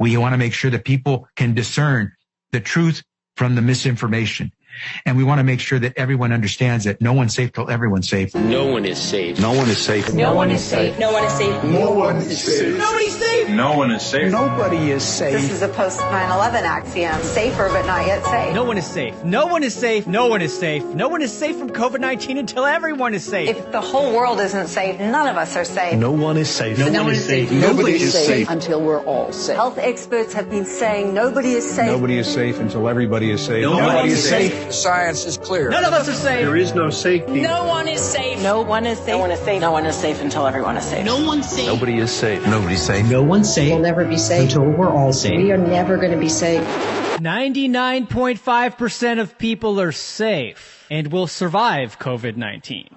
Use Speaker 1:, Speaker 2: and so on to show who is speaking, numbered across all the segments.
Speaker 1: We want to make sure that people can discern the truth from the misinformation. And we want to make sure that everyone understands that no one's safe till everyone's safe.
Speaker 2: No one is safe.
Speaker 3: No one is safe.
Speaker 4: No one is safe. No one is safe.
Speaker 5: No one is safe.
Speaker 4: Nobody's safe.
Speaker 6: No one is safe.
Speaker 7: Nobody is safe.
Speaker 8: This is a post-9/11 axiom. Safer, but not yet safe.
Speaker 9: No one is safe. No one is safe. No one is safe. No one is safe from COVID-19 until everyone is safe.
Speaker 8: If the whole world isn't safe, none of us are safe.
Speaker 7: No one is safe.
Speaker 2: No one is safe.
Speaker 7: Nobody is safe
Speaker 5: until we're all safe.
Speaker 8: Health experts have been saying nobody is safe.
Speaker 10: Nobody is safe until everybody is safe.
Speaker 2: Nobody is safe.
Speaker 5: The science is clear.
Speaker 9: None of us are safe.
Speaker 10: There is no safety.
Speaker 4: No one is safe.
Speaker 8: No one is safe.
Speaker 4: No one is safe. No one is safe until everyone is safe.
Speaker 2: No one's safe.
Speaker 3: Nobody is safe. Nobody's safe.
Speaker 11: No one's safe.
Speaker 12: We'll never be safe
Speaker 11: until we're all safe.
Speaker 12: We are never going to be safe.
Speaker 9: 99.5% of people are safe and will survive COVID-19.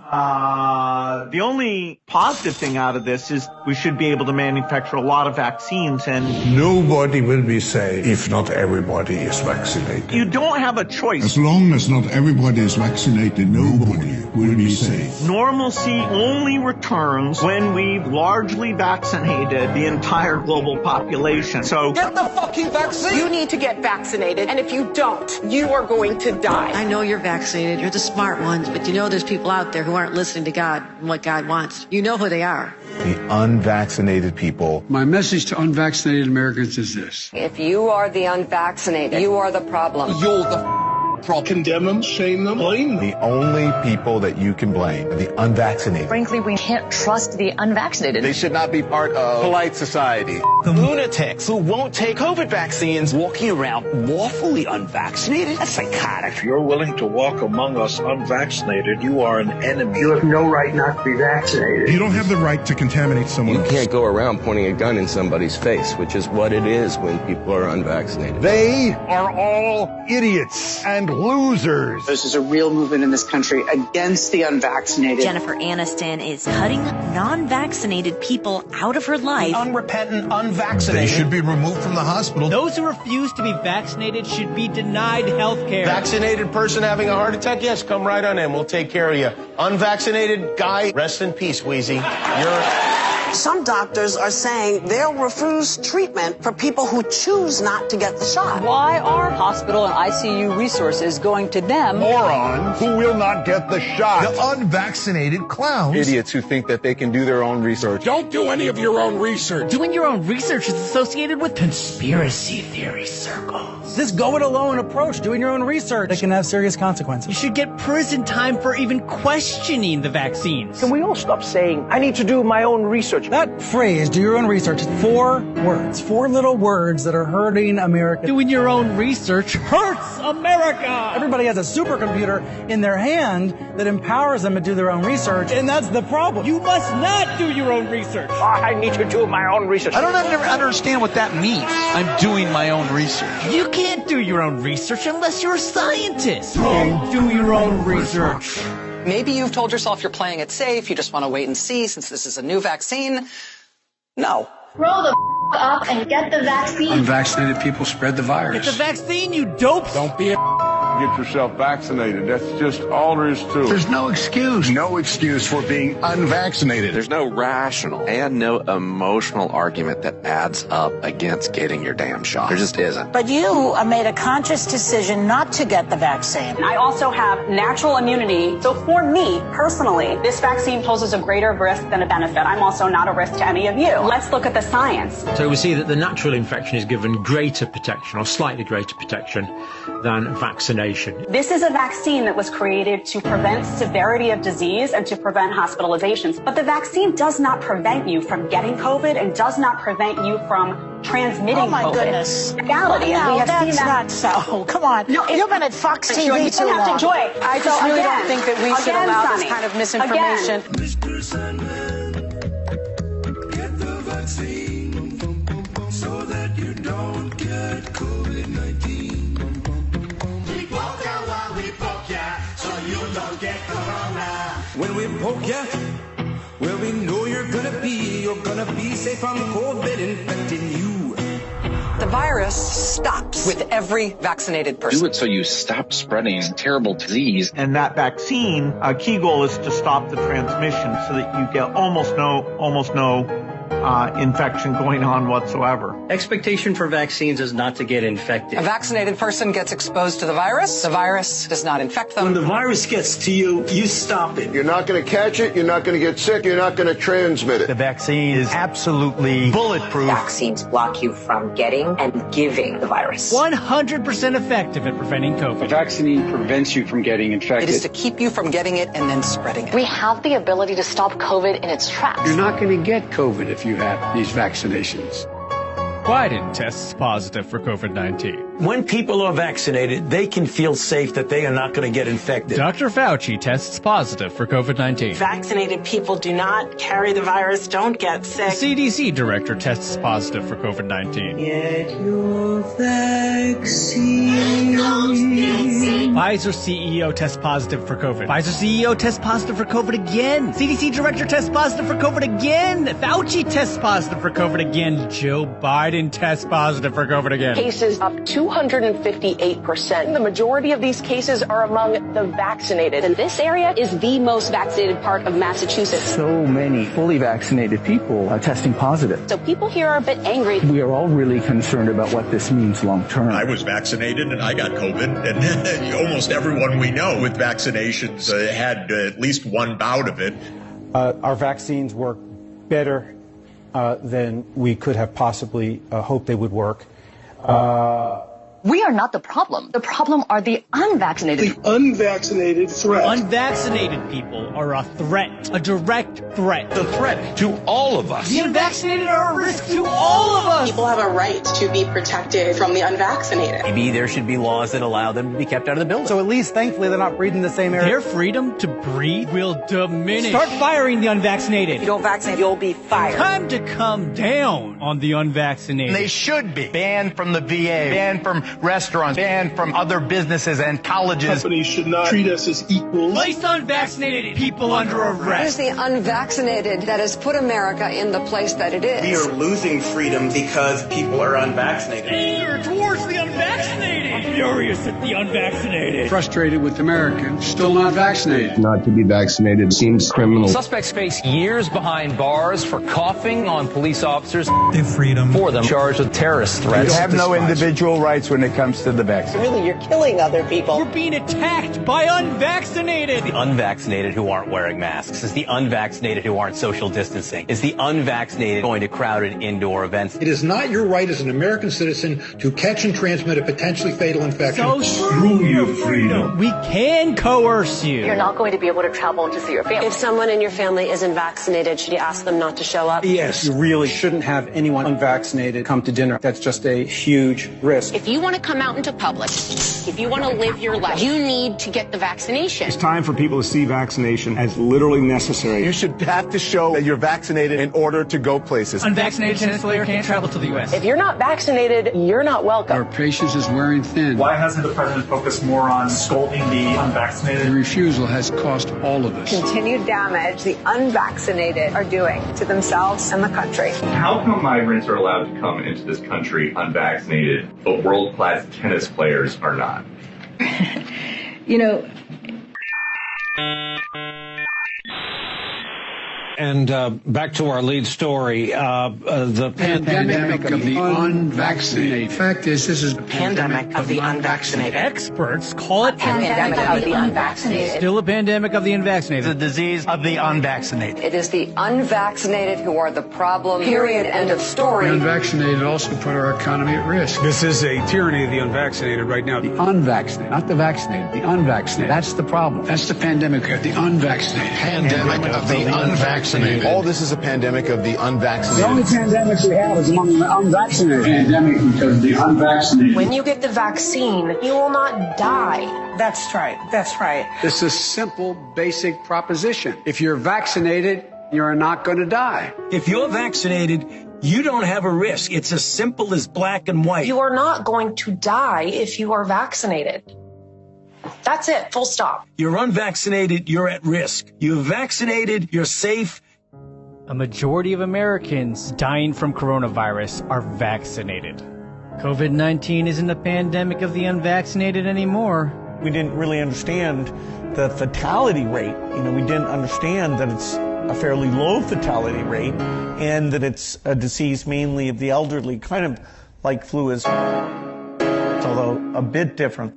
Speaker 13: The only positive thing out of this is we should be able to manufacture a lot of vaccines, and
Speaker 14: nobody will be safe if not everybody is vaccinated.
Speaker 13: You don't have a choice.
Speaker 14: As long as not everybody is vaccinated, nobody will be safe.
Speaker 13: Normalcy only returns when we've largely vaccinated the entire global population. So
Speaker 5: Get the fucking vaccine.
Speaker 4: You need to get vaccinated, and if you don't, you are going to die.
Speaker 12: I know you're vaccinated. You're the smart ones, but you know there's people out there who aren't listening to God and what God wants. You know who they are.
Speaker 3: The unvaccinated people.
Speaker 10: My message to unvaccinated Americans is this.
Speaker 8: If you are the unvaccinated, you are the problem.
Speaker 5: You're the problem.
Speaker 14: Condemn them, shame them, blame them.
Speaker 3: The only people that you can blame are the unvaccinated.
Speaker 15: Frankly, we can't trust the unvaccinated.
Speaker 3: They should not be part of polite society.
Speaker 2: The lunatics who won't take COVID vaccines walking around lawfully unvaccinated? That's psychotic.
Speaker 6: If you're willing to walk among us unvaccinated, you are an enemy.
Speaker 16: You have no right not to be vaccinated.
Speaker 14: You don't have the right to contaminate someone else.
Speaker 3: You can't go around pointing a gun in somebody's face, which is what it is when people are unvaccinated.
Speaker 17: They are all idiots and losers.
Speaker 18: This is a real movement in this country against the unvaccinated.
Speaker 19: Jennifer Aniston is cutting non-vaccinated people out of her life.
Speaker 2: The unrepentant unvaccinated.
Speaker 17: They should be removed from the hospital.
Speaker 9: Those who refuse to be vaccinated should be denied health care.
Speaker 20: Vaccinated person having a heart attack? Yes, come right on in. We'll take care of you. Unvaccinated guy, rest in peace, Wheezy.
Speaker 18: Some doctors are saying they'll refuse treatment for people who choose not to get the shot.
Speaker 15: Why are hospital and ICU resources going to them?
Speaker 17: Morons who will not get the shot. The unvaccinated clowns.
Speaker 3: Idiots who think that they can do their own research.
Speaker 5: Don't do any of your own research.
Speaker 9: Doing your own research is associated with conspiracy theory circles.
Speaker 7: This go-it-alone approach, doing your own research, it can have serious consequences.
Speaker 9: You should get prison time for even questioning the vaccines.
Speaker 16: Can we all stop saying, I need to do my own research?
Speaker 7: That phrase, do your own research, is 4 words. 4 little words that are hurting America.
Speaker 9: Doing your own research hurts America!
Speaker 7: Everybody has a supercomputer in their hand that empowers them to do their own research, and that's the problem.
Speaker 9: You must not do your own research.
Speaker 16: I need to do my own research.
Speaker 2: I don't understand what that means. I'm doing my own research.
Speaker 9: You can't do your own research unless you're a scientist. Do your own research.
Speaker 18: Maybe you've told yourself you're playing it safe. You just want to wait and see since this is a new vaccine. No.
Speaker 7: Grow the up and get the vaccine.
Speaker 10: Unvaccinated people spread the virus.
Speaker 9: Get the vaccine, you dopes.
Speaker 10: Don't be a
Speaker 14: Get yourself vaccinated. That's just all there is to it.
Speaker 17: There's no excuse.
Speaker 3: No excuse for being unvaccinated.
Speaker 2: There's no rational and no emotional argument that adds up against getting your damn shot. There just isn't.
Speaker 9: But you made a conscious decision not to get the vaccine.
Speaker 15: I also have natural immunity. So for me, personally, this vaccine poses a greater risk than a benefit. I'm also not a risk to any of you. Let's look at the science.
Speaker 11: So we see that the natural infection is given greater protection or slightly greater protection than vaccination.
Speaker 15: This is a vaccine that was created to prevent severity of disease and to prevent hospitalizations. But the vaccine does not prevent you from getting COVID and does not prevent you from transmitting COVID.
Speaker 9: Oh my goodness.
Speaker 15: Reality.
Speaker 9: No,
Speaker 15: and we have
Speaker 9: that's
Speaker 15: seen that.
Speaker 9: not so. Come on.
Speaker 15: No,
Speaker 9: You've been at Fox TV too long.
Speaker 18: I just really don't think that we should allow this kind of misinformation.
Speaker 5: Mr. Sandman, get the vaccine so that you don't get COVID-19. We poke ya while we poke ya so you don't get corona. When we poke ya, well, we know you're gonna be safe from COVID infecting you.
Speaker 18: The virus stops with every vaccinated person.
Speaker 2: Do it so you stop spreading terrible disease.
Speaker 13: And that vaccine, key goal is to stop the transmission so that you get almost no infection going on whatsoever.
Speaker 9: Expectation for vaccines is not to get infected.
Speaker 4: A vaccinated person gets exposed to the virus does not infect them.
Speaker 16: When the virus gets to you, you stop it.
Speaker 17: You're not going to catch it. You're not going to get sick. You're not going to transmit it.
Speaker 9: The vaccine is absolutely bulletproof.
Speaker 4: Vaccines block you from getting and giving the virus.
Speaker 7: 100% effective at preventing COVID.
Speaker 10: The vaccine prevents you from getting infected.
Speaker 4: It is to keep you from getting it and then spreading it.
Speaker 15: We have the ability to stop COVID in its tracks.
Speaker 10: You're not going to get COVID if you have these vaccinations.
Speaker 7: Biden tests positive for COVID-19.
Speaker 16: When people are vaccinated, they can feel safe that they are not going to get infected.
Speaker 7: Dr. Fauci tests positive for COVID-19.
Speaker 18: Vaccinated people do not carry the virus, don't get sick.
Speaker 7: CDC director tests positive for COVID-19.
Speaker 5: Get your vaccine.
Speaker 7: Pfizer CEO tests positive for COVID. Pfizer CEO tests positive for COVID again. CDC director tests positive for COVID again. Fauci tests positive for COVID again. Joe Biden tests positive for COVID again.
Speaker 4: Cases up 258%. The majority of these cases are among the vaccinated.
Speaker 15: And this area is the most vaccinated part of Massachusetts.
Speaker 9: So many fully vaccinated people are testing positive.
Speaker 15: So people here are a bit angry.
Speaker 9: We are all really concerned about what this means long term.
Speaker 17: I was vaccinated and I got COVID, and almost everyone we know with vaccinations had at least one bout of it.
Speaker 10: Our vaccines work better than we could have possibly hoped they would work.
Speaker 15: We are not the problem. The problem are the unvaccinated.
Speaker 16: The unvaccinated threat.
Speaker 7: Unvaccinated people are a threat, a direct threat.
Speaker 16: The threat to all of us.
Speaker 7: The unvaccinated are a risk to all of us.
Speaker 4: People have a right to be protected from the unvaccinated.
Speaker 9: Maybe there should be laws that allow them to be kept out of the building.
Speaker 7: So at least, thankfully, they're not breathing the same air. Their freedom to breathe will diminish. Start firing the unvaccinated.
Speaker 4: If you don't vaccinate, you'll be fired.
Speaker 7: Time to come down on the unvaccinated.
Speaker 9: They should be banned from the VA, banned from restaurants, banned from other businesses and colleges.
Speaker 16: Companies should not treat us as equals.
Speaker 7: Place unvaccinated people under
Speaker 8: It is
Speaker 7: arrest.
Speaker 8: the unvaccinated that has put America in the place that it is.
Speaker 16: We are losing freedom because people are unvaccinated.
Speaker 7: Anger towards the unvaccinated. I'm furious at the unvaccinated.
Speaker 10: Frustrated with Americans still not vaccinated.
Speaker 3: Not to be vaccinated seems criminal.
Speaker 9: Suspects face years behind bars for coughing on police officers.
Speaker 7: Their freedom.
Speaker 9: For them charged with terrorist threats.
Speaker 3: You have no individual rights when it comes to the vaccine.
Speaker 18: Really, you're killing other people.
Speaker 7: We're being attacked by unvaccinated.
Speaker 9: The unvaccinated who aren't wearing masks. It's the unvaccinated who aren't social distancing. It's the unvaccinated going to crowded indoor events.
Speaker 10: It is not your right as an American citizen to catch and transmit a potentially fatal infection.
Speaker 7: So screw your freedom. We can coerce you.
Speaker 15: You're not going to be able to travel to see your family.
Speaker 4: If someone in your family isn't vaccinated, should you ask them not to show up?
Speaker 10: Yes, you really shouldn't have anyone unvaccinated come to dinner. That's just a huge risk.
Speaker 4: If you want to come out into public, if you want to live your life, you need to get the vaccination.
Speaker 6: It's time for people to see vaccination as literally necessary.
Speaker 17: You should have to show that you're vaccinated in order to go places.
Speaker 7: Unvaccinated tennis player can't travel to the U.S.
Speaker 4: If you're not vaccinated, you're not welcome.
Speaker 10: Our patience is wearing thin.
Speaker 6: Why hasn't the president focused more on scolding the unvaccinated?
Speaker 10: The refusal has cost all of us.
Speaker 8: Continued damage the unvaccinated are doing to themselves and the country.
Speaker 6: How come migrants are allowed to come into this country unvaccinated, but world-class tennis players are not?
Speaker 15: You know,
Speaker 16: And back to our lead story, the
Speaker 10: Pandemic of the unvaccinated. Fact is, this is the
Speaker 18: Pandemic of the unvaccinated.
Speaker 7: Experts call it
Speaker 15: pandemic of the unvaccinated.
Speaker 7: still a pandemic of the unvaccinated.
Speaker 9: The disease of the unvaccinated.
Speaker 8: It is the unvaccinated who are the problem. Period. End of story.
Speaker 10: The unvaccinated also put our economy at risk. This is a tyranny of the unvaccinated right now. The unvaccinated, not the vaccinated, the unvaccinated. That's the problem. That's the pandemic of the unvaccinated.
Speaker 17: Pandemic of the unvaccinated. All this is a pandemic of the unvaccinated.
Speaker 16: The only pandemic we have is among the unvaccinated. Pandemic because of the unvaccinated.
Speaker 4: When you get the vaccine, you will not die.
Speaker 18: That's right. That's right.
Speaker 10: It's a simple, basic proposition. If you're vaccinated, you're not going to die.
Speaker 16: If you're vaccinated, you don't have a risk. It's as simple as black and white.
Speaker 4: You are not going to die if you are vaccinated. That's it. Full stop.
Speaker 16: You're unvaccinated, you're at risk. You're vaccinated, you're safe.
Speaker 7: A majority of Americans dying from coronavirus are vaccinated. COVID-19 isn't a pandemic of the unvaccinated anymore.
Speaker 13: We didn't really understand the fatality rate. We didn't understand that it's a fairly low fatality rate, and that it's a disease mainly of the elderly, kind of like flu is, although a bit different.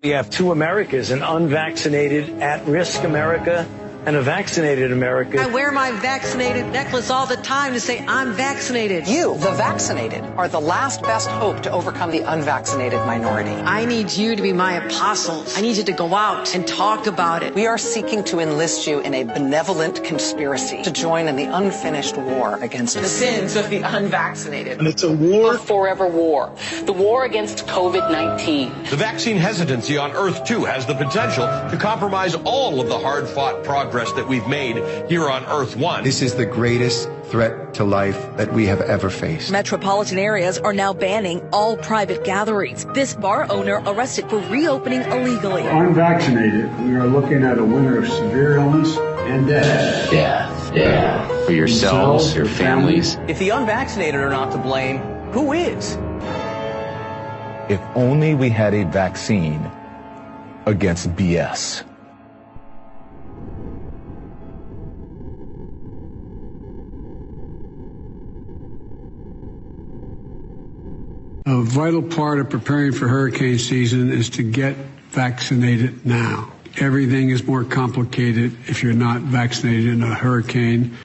Speaker 16: We have two Americas, an unvaccinated, at-risk America and a vaccinated America.
Speaker 12: I wear my vaccinated necklace all the time to say I'm vaccinated.
Speaker 21: You, the vaccinated, are the last best hope to overcome the unvaccinated minority.
Speaker 12: I need you to be my apostles. I need you to go out and talk about it.
Speaker 21: We are seeking to enlist you in a benevolent conspiracy to join in the unfinished war against the sins of the unvaccinated.
Speaker 20: And it's a war.
Speaker 4: A forever war. The war against COVID-19.
Speaker 22: The vaccine hesitancy on Earth, too, has the potential to compromise all of the hard-fought progress that we've made here on Earth 1.
Speaker 23: This is the greatest threat to life that we have ever faced.
Speaker 24: Metropolitan areas are now banning all private gatherings. This bar owner arrested for reopening illegally.
Speaker 10: Unvaccinated, we are looking at a winter of severe illness and death.
Speaker 2: Death. For yourselves, your families.
Speaker 9: If the unvaccinated are not to blame, who is?
Speaker 3: If only we had a vaccine against BS.
Speaker 10: A vital part of preparing for hurricane season is to get vaccinated now. Everything is more complicated if you're not vaccinated in a hurricane.